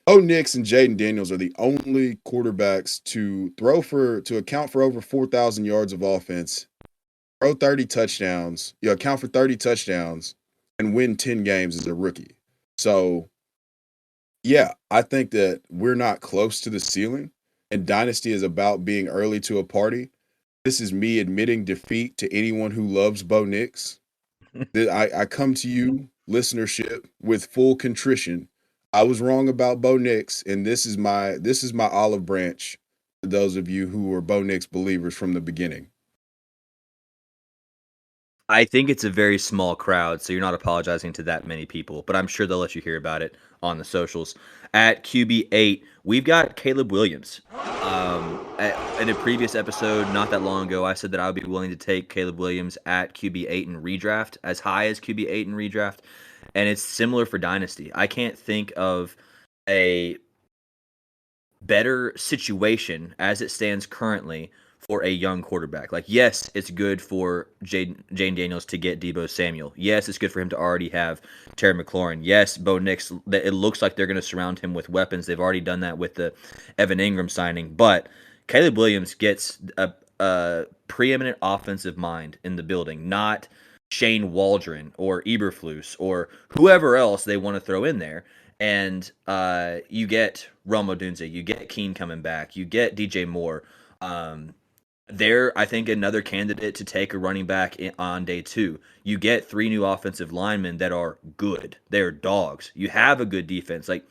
Bo Nix and Jayden Daniels are the only quarterbacks to account for over 4,000 yards of offense, throw 30 touchdowns, account for 30 touchdowns, and win 10 games as a rookie. So, yeah, I think that we're not close to the ceiling, and Dynasty is about being early to a party. This is me admitting defeat to anyone who loves Bo Nix. I come to you, listenership, with full contrition. I was wrong about Bo Nix, and this is my olive branch to those of you who were Bo Nix believers from the beginning. I think it's a very small crowd, so you're not apologizing to that many people, but I'm sure they'll let you hear about it on the socials. At QB8, we've got Caleb Williams. In a previous episode, not that long ago, I said that I would be willing to take Caleb Williams at QB8 in redraft, as high as QB8 in redraft, and it's similar for Dynasty. I can't think of a better situation as it stands currently for a young quarterback. Like, yes, it's good for Jayden Daniels to get Deebo Samuel. Yes, it's good for him to already have Terry McLaurin. Yes, Bo Nix, it looks like they're going to surround him with weapons. They've already done that with the Evan Engram signing. But Caleb Williams gets a preeminent offensive mind in the building, not Shane Waldron or Eberflus or whoever else they want to throw in there. And you get Rome Odunze, you get Keene coming back, you get DJ Moore. they're, I think, another candidate to take a running back on day 2. You get 3 new offensive linemen that are good. They're dogs. You have a good defense. Like,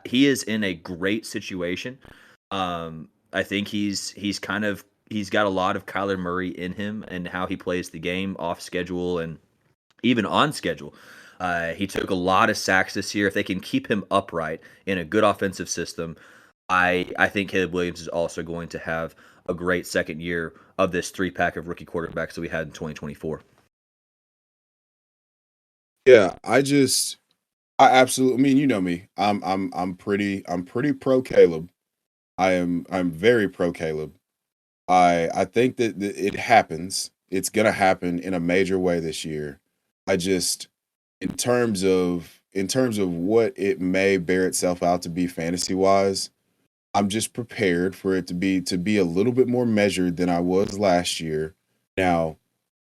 he is in a great situation. I think he's got a lot of Kyler Murray in him and how he plays the game off schedule and even on schedule. He took a lot of sacks this year. If they can keep him upright in a good offensive system, I think Caleb Williams is also going to have a great second year of this 3-pack of rookie quarterbacks that we had in 2024. Yeah, I absolutely. I mean, you know me. I'm pretty pro Caleb. I'm very pro Caleb. I think that it happens. It's gonna happen in a major way this year. I just, in terms of what it may bear itself out to be fantasy wise, I'm just prepared for it to be a little bit more measured than I was last year. Now,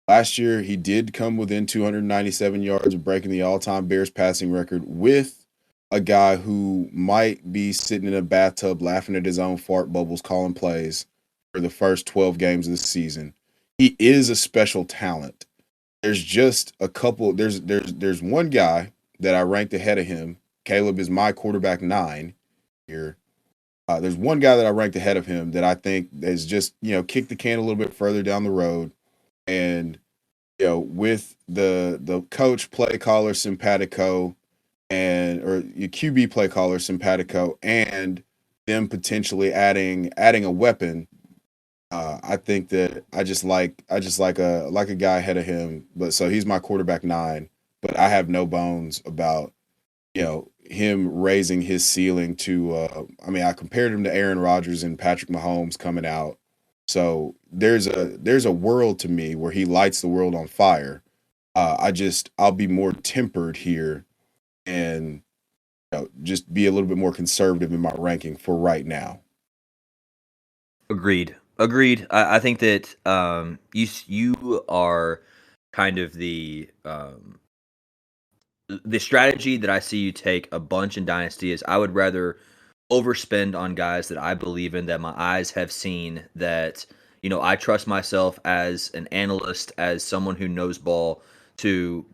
last year he did come within 297 yards of breaking the all-time Bears passing record with a guy who might be sitting in a bathtub laughing at his own fart bubbles calling plays for the first 12 games of the season. He is a special talent. There's just a couple. There's one guy that I ranked ahead of him. Caleb is my quarterback 9 here. There's one guy that I ranked ahead of him that I think has just, kicked the can a little bit further down the road. And, with the coach play caller simpatico or your QB play caller simpatico and them potentially adding a weapon, I think that I just like a guy ahead of him. But so he's my quarterback 9, but I have no bones about, him raising his ceiling to, I compared him to Aaron Rodgers and Patrick Mahomes coming out. So there's a world to me where he lights the world on fire. I'll be more tempered here and just be a little bit more conservative in my ranking for right now. Agreed. I think that you are kind of the strategy that I see you take a bunch in Dynasty is I would rather overspend on guys that I believe in, that my eyes have seen, that I trust myself as an analyst, as someone who knows ball, to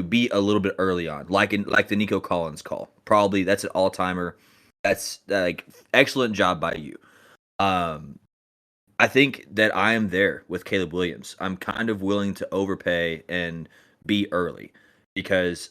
be a little bit early on, like the Nico Collins call. Probably that's an all timer. That's like excellent job by you. I think that I am there with Caleb Williams. I'm kind of willing to overpay and be early because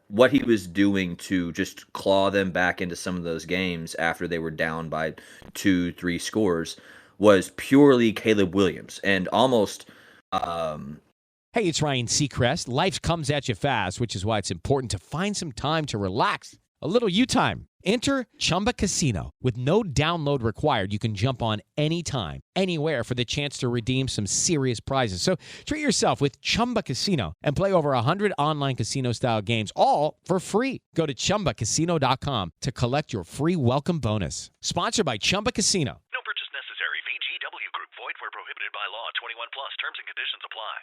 what he was doing to just claw them back into some of those games after they were down by 2-3 scores was purely Caleb Williams and almost. Hey, it's Ryan Seacrest. Life comes at you fast, which is why it's important to find some time to relax. A little you time. Enter Chumba Casino. With no download required, you can jump on anytime, anywhere for the chance to redeem some serious prizes. So treat yourself with Chumba Casino and play over 100 online casino-style games, all for free. Go to ChumbaCasino.com to collect your free welcome bonus. Sponsored by Chumba Casino. No purchase necessary. VGW Group. Void where prohibited by law. 21 plus. Terms and conditions apply.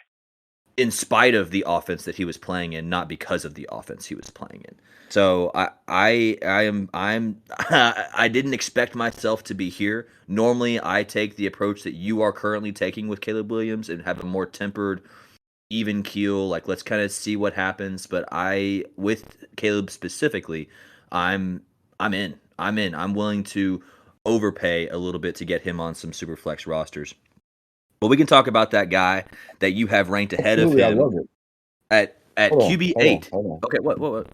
In spite of the offense that he was playing in, not because of the offense he was playing in. So I didn't expect myself to be here. Normally, I take the approach that you are currently taking with Caleb Williams and have a more tempered, even keel. Like, let's kind of see what happens. But with Caleb specifically, I'm in. I'm willing to overpay a little bit to get him on some super flex rosters. But we can talk about that guy that you have ranked ahead of him. I love it. At Hold on, QB hold on, 8. hold on. Okay, what? Hold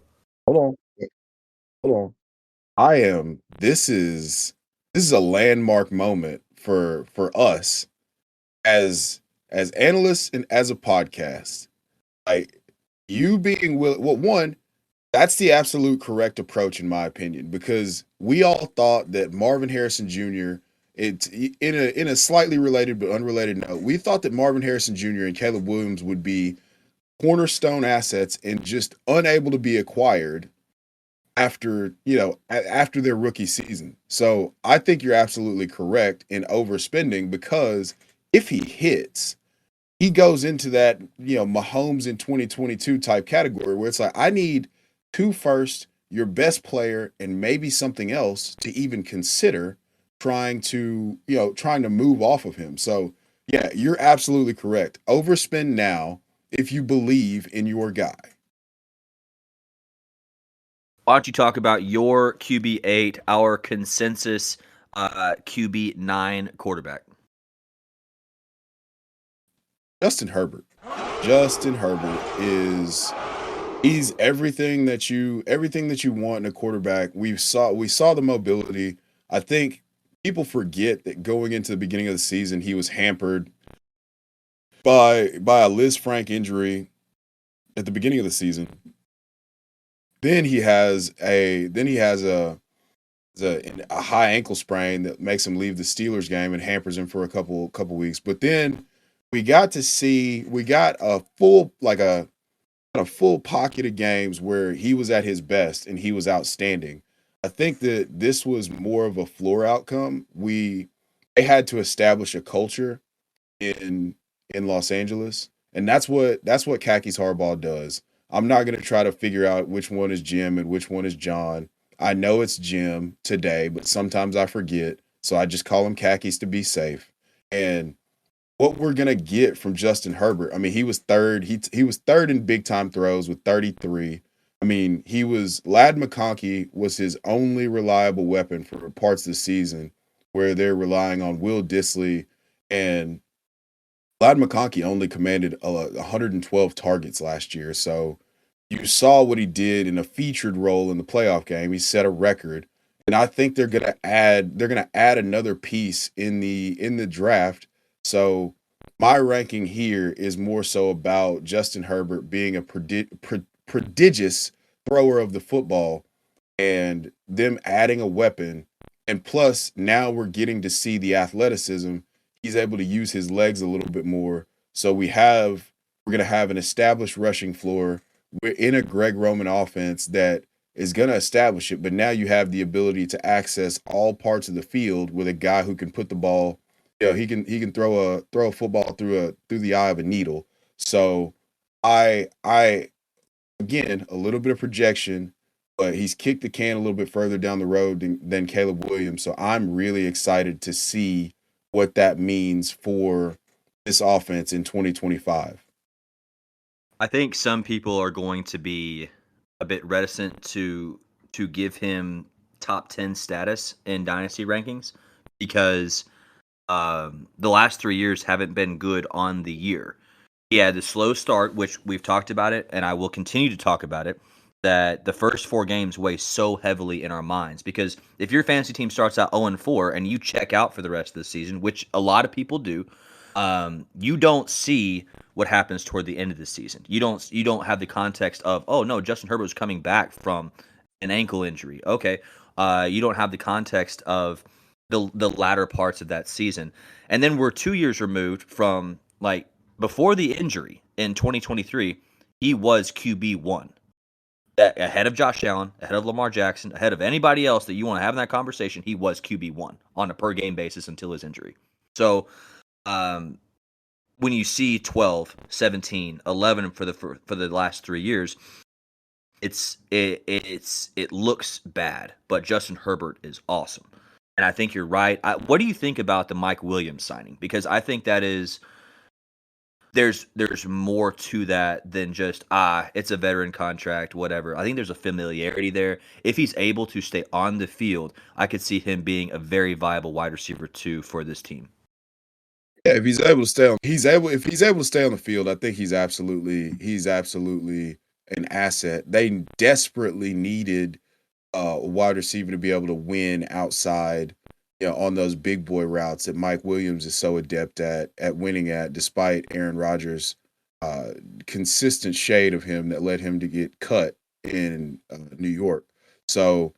on. This is a landmark moment for us as analysts and as a podcast. Like, you being willing, well, one, that's the absolute correct approach in my opinion, because we all thought that Marvin Harrison Jr. It's in a slightly related but unrelated note. We thought that Marvin Harrison Jr. and Caleb Williams would be cornerstone assets and just unable to be acquired after their rookie season. So I think you're absolutely correct in overspending, because if he hits, he goes into that, Mahomes in 2022 type category where it's like, I need 2 first, your best player, and maybe something else to even consider trying to move off of him. So Yeah, you're absolutely correct. Overspend now if you believe in your guy. Why don't you talk about your QB8, our consensus QB9 quarterback? Justin Herbert. Justin Herbert is he's everything that you want in a quarterback. We saw the mobility. I think people forget that going into the beginning of the season, he was hampered by a Liz Frank injury at the beginning of the season. Then he has a high ankle sprain that makes him leave the Steelers game and hampers him for a couple weeks. But then we got a full pocket of games where he was at his best and he was outstanding. I think that this was more of a floor outcome. They had to establish a culture in Los Angeles, and that's what Khakis Hardball does. I'm not going to try to figure out which one is Jim and which one is John. I know it's Jim today, but sometimes I forget, so I just call him Khakis to be safe. And what we're gonna get from Justin Herbert. I mean, he was third. He was third in big time throws with 33. I mean, Lad McConkey was his only reliable weapon for parts of the season, where they're relying on Will Dissly, and Lad McConkey only commanded 112 targets last year. So you saw what he did in a featured role in the playoff game. He set a record, and I think they're gonna add another piece in the draft. So my ranking here is more so about Justin Herbert being a prodigious thrower of the football and them adding a weapon. And plus, now we're getting to see the athleticism. He's able to use his legs a little bit more. So we're going to have an established rushing floor. We're in a Greg Roman offense that is going to establish it. But now you have the ability to access all parts of the field with a guy who can put the ball. He can throw a football through the eye of a needle. So I again, a little bit of projection, but he's kicked the can a little bit further down the road than Caleb Williams. So I'm really excited to see what that means for this offense in 2025. I think some people are going to be a bit reticent to give him top 10 status in dynasty rankings because the last 3 years haven't been good on the year. He had the slow start, which we've talked about it, and I will continue to talk about it, that the first 4 games weigh so heavily in our minds. Because if your fantasy team starts out 0-4 and you check out for the rest of the season, which a lot of people do, you don't see what happens toward the end of the season. You don't have the context of, oh no, Justin Herbert was coming back from an ankle injury. Okay, you don't have the context of the latter parts of that season, and then we're 2 years removed from like before the injury in 2023. He was QB1, ahead of Josh Allen, ahead of Lamar Jackson, ahead of anybody else that you want to have in that conversation. He was QB1 on a per game basis until his injury. So when you see 12, 17, 11 for the last 3 years, it looks bad, but Justin Herbert is awesome. And I think you're right. What do you think about the Mike Williams signing? Because I think that is there's more to that than just it's a veteran contract, whatever. I think there's a familiarity there. If he's able to stay on the field, I could see him being a very viable wide receiver too for this team. Yeah, if he's able to stay on, if he's able to stay on the field, I think he's absolutely an asset. They desperately needed a wide receiver to be able to win outside, on those big boy routes that Mike Williams is so adept at winning at, despite Aaron Rodgers' consistent shade of him that led him to get cut in New York. So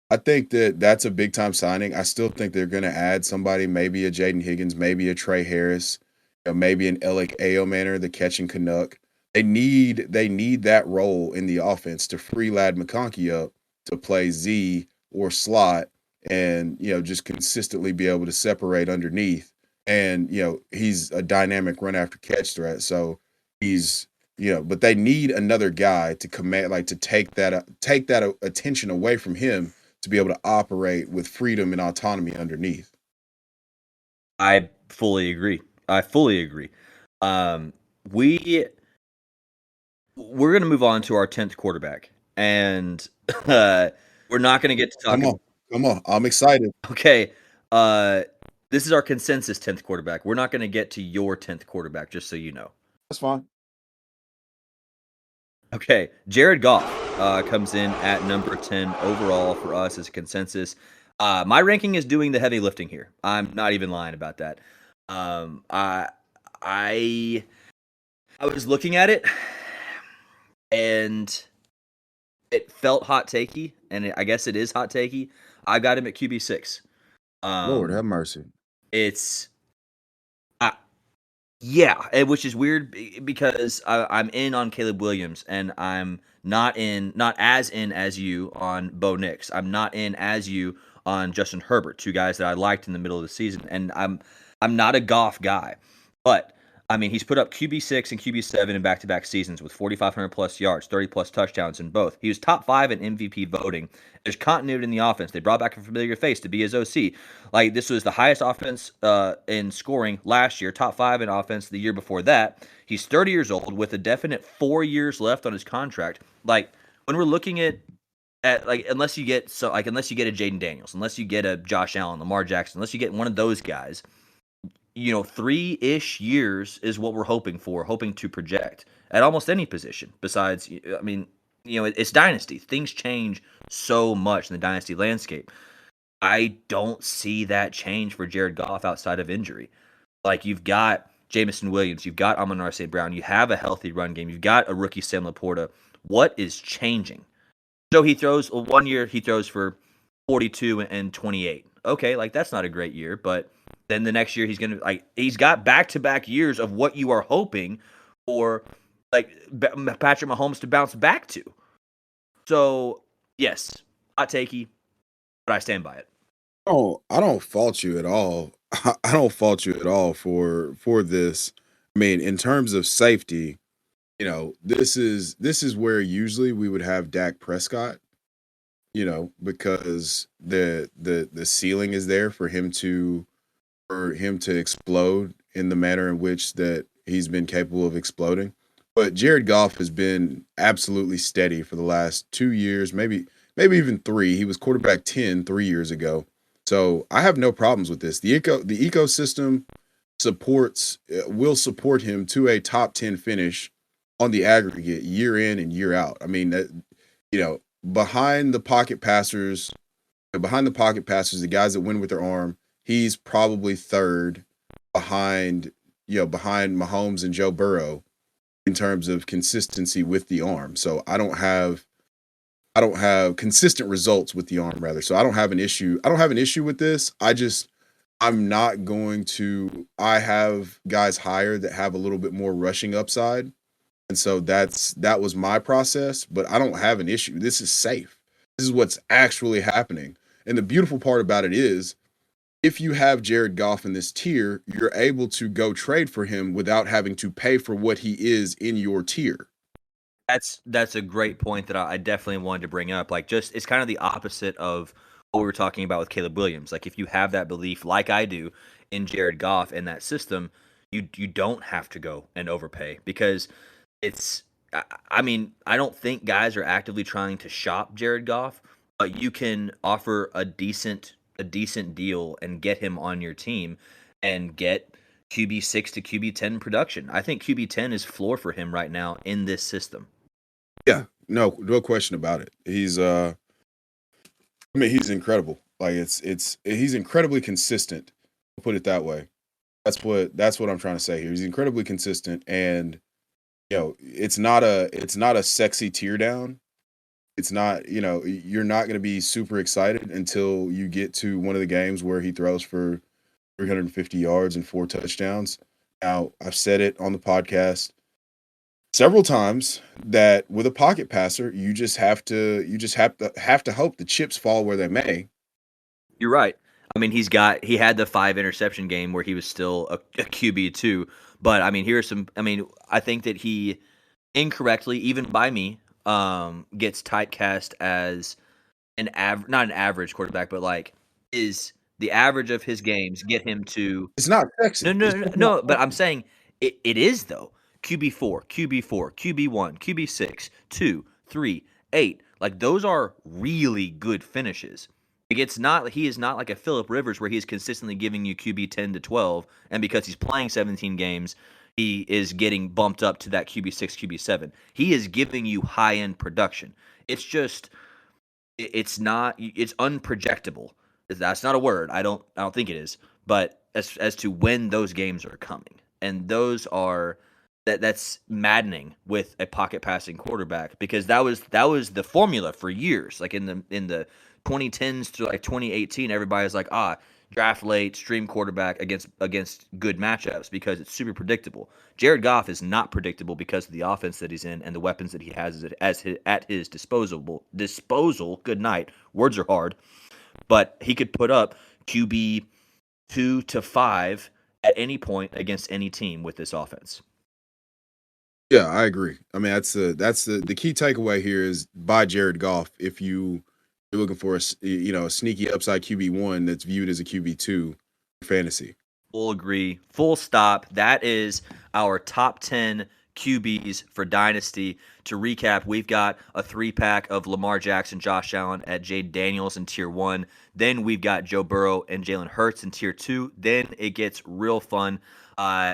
I think that that's a big time signing. I still think they're going to add somebody, maybe a Jaden Higgins, maybe a Trey Harris, maybe an Alec Ayomanor, the catching Canuck. They need that role in the offense to free Lad McConkey up to play Z or slot and, just consistently be able to separate underneath. And, he's a dynamic run after catch threat. So but they need another guy to command, like to take that attention away from him to be able to operate with freedom and autonomy underneath. I fully agree. I fully agree. Um, we we're gonna move on to our 10th quarterback, and we're not gonna get to talk. Come on, I'm excited. Okay, uh, this is our consensus 10th quarterback. We're not gonna get to your 10th quarterback, just so you know. That's fine. Okay, Jared Goff comes in at number 10 overall for us as a consensus. My ranking is doing the heavy lifting here. I'm not even lying about that. Um, I I I was looking at it, and it felt hot takey, and I guess it is hot takey. I got him at QB6. Lord Um, have mercy. it's I, Yeah, which is weird because I'm in on Caleb Williams, and I'm not as in as you on Bo Nix. I'm not in as you on Justin Herbert, two guys that I liked in the middle of the season, and I'm not a Goff guy, but I mean he's put up QB6 and QB7 in back-to-back seasons with 4,500 plus yards, 30 plus touchdowns in both. He was top 5 in MVP voting. There's continuity in the offense. They brought back a familiar face to be his OC. Like, this was the highest offense in scoring last year, top 5 in offense the year before that. He's 30 years old with a definite 4 years left on his contract. Like, when we're looking at like, unless you get a Jayden Daniels, unless you get a Josh Allen, Lamar Jackson, unless you get one of those guys, 3-ish years is what we're hoping to project at almost any position. Besides, I mean, it's Dynasty. Things change so much in the Dynasty landscape. I don't see that change for Jared Goff outside of injury. Like, you've got Jamison Williams, you've got Amon-Ra St. Brown, you have a healthy run game, you've got a rookie Sam Laporta. What is changing? So one year he throws for 42 and 28. Okay, like, that's not a great year, but then the next year he's got back-to-back years of what you are hoping for, like, Patrick Mahomes to bounce back to. So, yes, hot takey, but I stand by it. Oh, I don't fault you at all. I don't fault you at all for this. I mean, in terms of safety, this is where usually we would have Dak Prescott, because the ceiling is there for him to explode in the manner in which that he's been capable of exploding. But Jared Goff has been absolutely steady for the last 2 years, maybe even 3. He was quarterback 10 3 years ago. So I have no problems with this. The ecosystem will support him to a top 10 finish on the aggregate year in and year out. I mean, behind the pocket passers, the guys that win with their arm, he's probably third behind Mahomes and Joe Burrow in terms of consistency with the arm. So I don't have consistent results with the arm, rather. So I don't have an issue. I don't have an issue with this. I'm not going to. I have guys higher that have a little bit more rushing upside, and so that was my process. But I don't have an issue. This is safe. This is what's actually happening. And the beautiful part about it is, if you have Jared Goff in this tier, you're able to go trade for him without having to pay for what he is in your tier. That's a great point that I definitely wanted to bring up. Like, just it's kind of the opposite of what we were talking about with Caleb Williams. Like, if you have that belief, like I do, in Jared Goff and that system, you don't have to go and overpay, because it's. I mean, I don't think guys are actively trying to shop Jared Goff, but you can offer a decent deal and get him on your team and get QB6 to QB10 production. I think QB10 is floor for him right now in this system. Yeah, no question about it. He's he's incredible. Like, he's incredibly consistent. I'll put it that way. That's what I'm trying to say here. He's incredibly consistent, and it's not a sexy tear down. It's not, you're not going to be super excited until you get to one of the games where he throws for 350 yards and 4 touchdowns. Now, I've said it on the podcast several times that with a pocket passer, you just have to hope the chips fall where they may. You're right. I mean, he had the 5 interception game where he was still a QB2, but I mean, I think that he incorrectly, even by me, gets typecast as not an average quarterback, but like is The average of his games get him to It's not sexy. no, no, It's no, just no. not But I'm sexy. saying it is though. QB4, QB4, QB1, QB6, 2, 3, 8. Like those are really good finishes. Like it's not he is not like a Phillip Rivers where he's consistently giving you QB 10 to 12, and because he's playing 17 games, he is getting bumped up to that QB6, QB7. He is giving you high-end production. It's just it's not it's unprojectable. That's not a word. I don't think it is. But as to when those games are coming. And those are that's maddening with a pocket passing quarterback because that was the formula for years. Like in the 2010s to like 2018, everybody's like, draft late, stream quarterback against good matchups because it's super predictable. Jared Goff is not predictable because of the offense that he's in and the weapons that he has at his disposal. Good night. Words are hard, but he could put up QB 2 to 5 at any point against any team with this offense. Yeah, I agree. I mean, that's the key takeaway here is buy Jared Goff if you're looking for a sneaky upside QB1 that's viewed as a QB2 for fantasy. Full agree. Full stop. That is our top 10 QBs for Dynasty. To recap, we've got a 3-pack of Lamar Jackson, Josh Allen at Jayden Daniels in Tier 1. Then we've got Joe Burrow and Jalen Hurts in Tier 2. Then it gets real fun.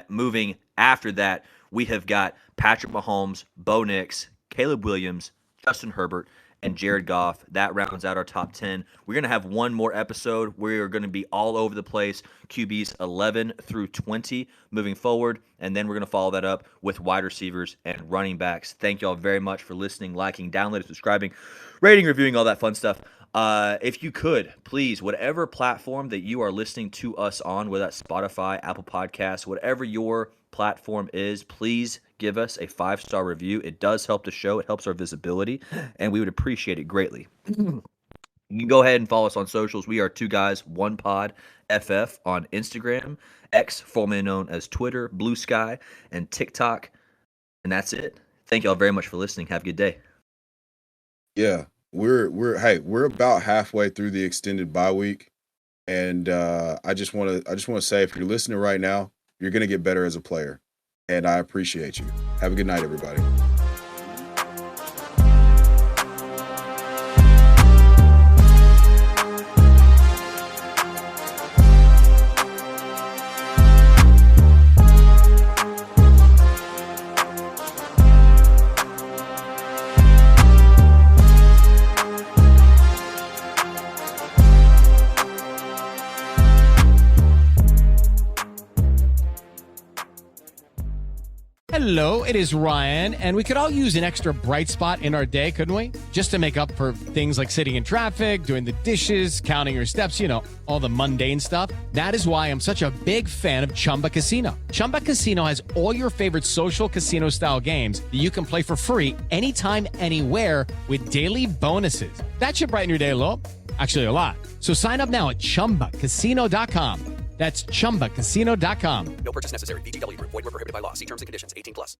Moving after that, we have got Patrick Mahomes, Bo Nix, Caleb Williams, Justin Herbert, and Jared Goff. That rounds out our top 10. We're going to have one more episode. We're going to be all over the place, QBs 11 through 20 moving forward, and then we're going to follow that up with wide receivers and running backs. Thank you all very much for listening, liking, downloading, subscribing, rating, reviewing, all that fun stuff. If you could, please, whatever platform that you are listening to us on, whether that's Spotify, Apple Podcasts, whatever your platform is, please give us a 5-star review. It does help the show. It helps our visibility, and we would appreciate it greatly. You can go ahead and follow us on socials. We are 2 Guys, 1 Pod FF on Instagram, X, formerly known as Twitter, Blue Sky, and TikTok. And that's it. Thank you all very much for listening. Have a good day. Yeah, we're about halfway through the extended bye week, and I just want to say, if you're listening right now, you're going to get better as a player, and I appreciate you. Have a good night, everybody. Hello, it is Ryan, and we could all use an extra bright spot in our day, couldn't we? Just to make up for things like sitting in traffic, doing the dishes, counting your steps, all the mundane stuff. That is why I'm such a big fan of Chumba Casino. Chumba Casino has all your favorite social casino-style games that you can play for free anytime, anywhere with daily bonuses. That should brighten your day a little. Actually, a lot. So sign up now at ChumbaCasino.com. That's ChumbaCasino.com. No purchase necessary. VGW Group. Void where prohibited by law. See terms and conditions. 18+.